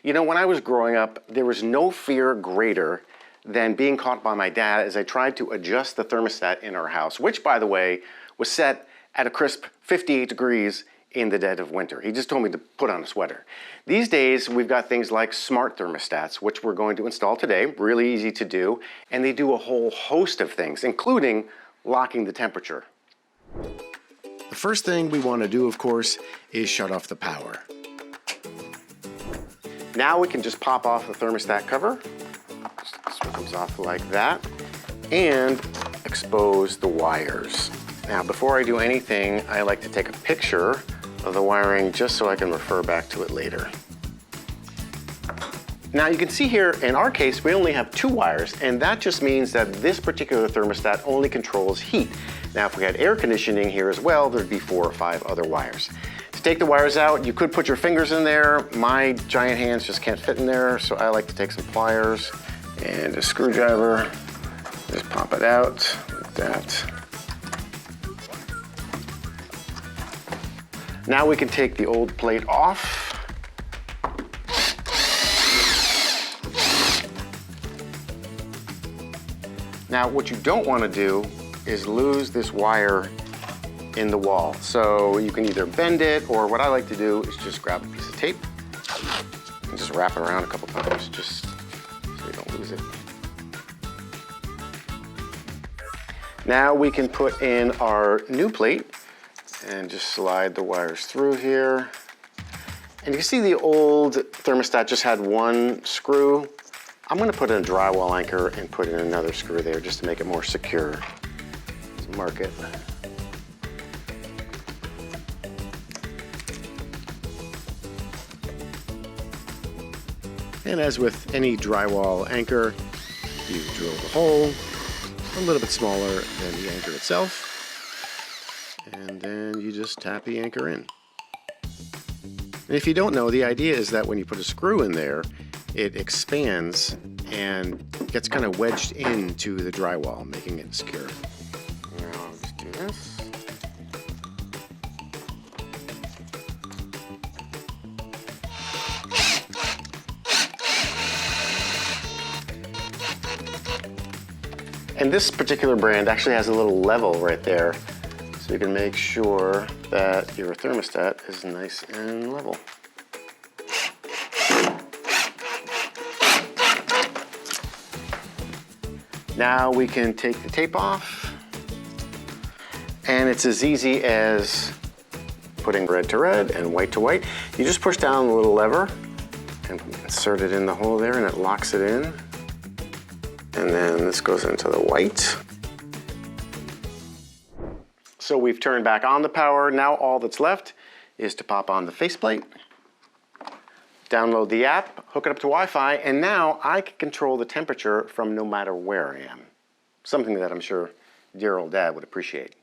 You know, when I was growing up, there was no fear greater than being caught by my dad as I tried to adjust the thermostat in our house, which, by the way, was set at a crisp 58 degrees in the dead of winter. He just told me to put on a sweater. These days, we've got things like smart thermostats, which we're going to install today, really easy to do, and they do a whole host of things, including locking the temperature. The first thing we want to do, of course, is shut off the power. Now we can just pop off the thermostat cover. This one comes off like that, and expose the wires. Now, before I do anything, I like to take a picture of the wiring just so I can refer back to it later. Now you can see here, in our case, we only have 2 wires, and that just means that this particular thermostat only controls heat. Now, if we had air conditioning here as well, there'd be 4 or 5 other wires. To take the wires out, you could put your fingers in there. My giant hands just can't fit in there, so I like to take some pliers and a screwdriver. Just pop it out like that. Now we can take the old plate off. Now what you don't want to do is lose this wire in the wall. So you can either bend it, or what I like to do is just grab a piece of tape and just wrap it around a couple times just so you don't lose it. Now we can put in our new plate and just slide the wires through here. And you can see the old thermostat just had 1 screw. I'm going to put in a drywall anchor and put in another screw there just to make it more secure. Let's mark it. And as with any drywall anchor, you drill the hole a little bit smaller than the anchor itself. And then you just tap the anchor in. And if you don't know, the idea is that when you put a screw in there, it expands and gets kind of wedged into the drywall, making it secure. Now I'll just do this. And this particular brand actually has a little level right there, so you can make sure that your thermostat is nice and level. Now we can take the tape off, and it's as easy as putting red to red and white to white. You just push down the little lever and insert it in the hole there, and it locks it in. And then this goes into the white. So we've turned back on the power. Now all that's left is to pop on the faceplate, download the app, hook it up to Wi-Fi, and now I can control the temperature from no matter where I am. Something that I'm sure dear old Dad would appreciate.